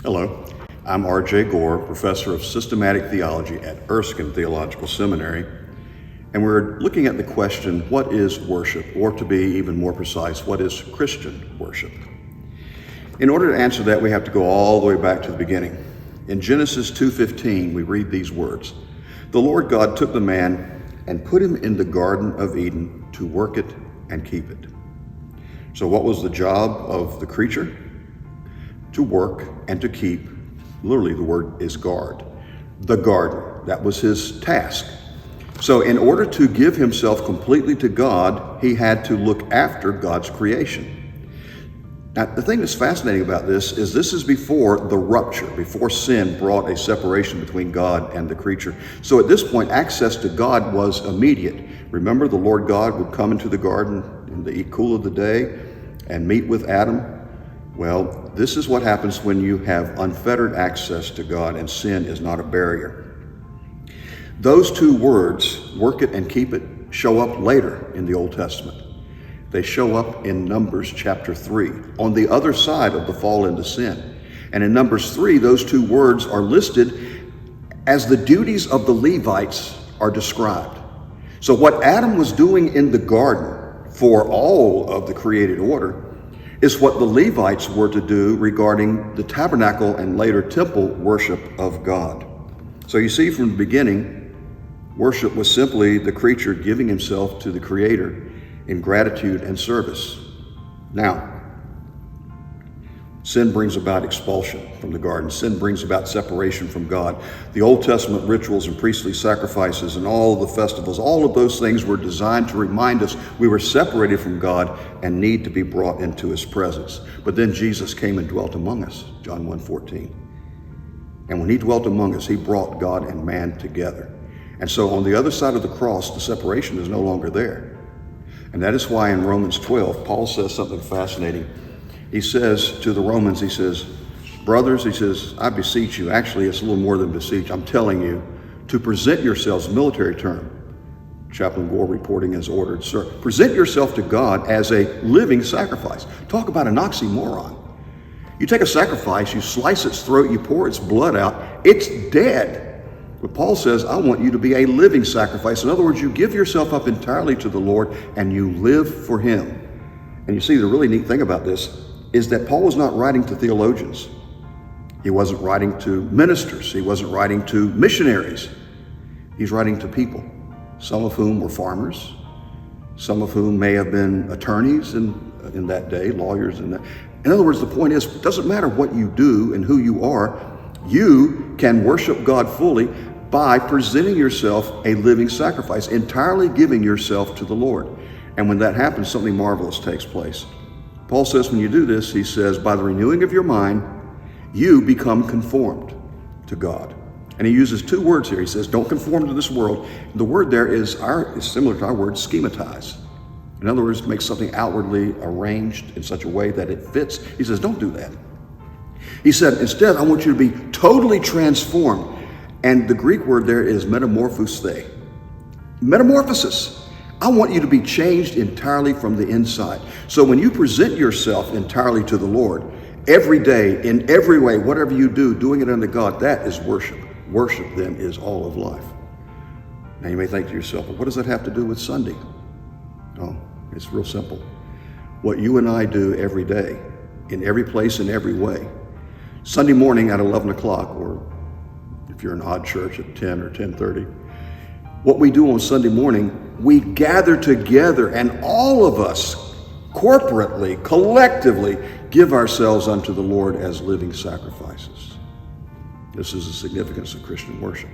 Hello, I'm R.J. Gore, professor of systematic theology at Erskine Theological Seminary, and we're looking at the question, what is worship? Or to be even more precise, what is Christian worship? In order to answer that, we have to go all the way back to the beginning. In Genesis 2:15, we read these words, "The Lord God took the man and put him in the Garden of Eden to work it and keep it." So what was the job of the creature? To work and to keep. Literally, the word is guard. The garden. That was his task. So in order to give himself completely to God, he had to look after God's creation. Now, the thing that's fascinating about this is before the rupture, before sin brought a separation between God and the creature. So at this point, access to God was immediate. Remember, the Lord God would come into the garden in the cool of the day and meet with Adam. Well, this is what happens when you have unfettered access to God and sin is not a barrier. Those two words, work it and keep it, show up later in the Old Testament. They show up in Numbers chapter 3, on the other side of the fall into sin. And in Numbers 3, those two words are listed as the duties of the Levites are described. So what Adam was doing in the garden for all of the created order is what the Levites were to do regarding the tabernacle and later temple worship of God. So you see from the beginning, worship was simply the creature giving himself to the Creator in gratitude and service. Now, sin brings about expulsion from the garden. Sin brings about separation from God. The Old Testament rituals and priestly sacrifices and all the festivals, all of those things were designed to remind us we were separated from God and need to be brought into His presence. But then Jesus came and dwelt among us, John 1:14. And when He dwelt among us, He brought God and man together. And so on the other side of the cross, the separation is no longer there. And that is why in Romans 12, Paul says something fascinating. He says to the Romans, he says, brothers, he says, I beseech you. Actually, it's a little more than beseech. I'm telling you to present yourselves, military term, Chaplain Gore reporting as ordered, sir. Present yourself to God as a living sacrifice. Talk about an oxymoron. You take a sacrifice, you slice its throat, you pour its blood out, it's dead. But Paul says, I want you to be a living sacrifice. In other words, you give yourself up entirely to the Lord and you live for Him. And you see, the really neat thing about this is that Paul was not writing to theologians. He wasn't writing to ministers. He wasn't writing to missionaries. He's writing to people, some of whom were farmers, some of whom may have been attorneys in that day, lawyers in that. In other words, the point is, it doesn't matter what you do and who you are, you can worship God fully by presenting yourself a living sacrifice, entirely giving yourself to the Lord. And when that happens, something marvelous takes place. Paul says when you do this, he says, by the renewing of your mind, you become conformed to God. And he uses two words here. He says, don't conform to this world. The word there is similar to our word, schematize. In other words, make something outwardly arranged in such a way that it fits. He says, don't do that. He said, instead, I want you to be totally transformed. And the Greek word there is metamorphosei. Metamorphosis. I want you to be changed entirely from the inside. So when you present yourself entirely to the Lord, every day, in every way, whatever you do, doing it unto God, that is worship. Worship then is all of life. Now you may think to yourself, well, what does that have to do with Sunday? Oh, it's real simple. What you and I do every day, in every place, in every way. Sunday morning at 11 o'clock, or if you're an odd church at 10 or 10:30, what we do on Sunday morning, we gather together and all of us corporately, collectively give ourselves unto the Lord as living sacrifices. This is the significance of Christian worship.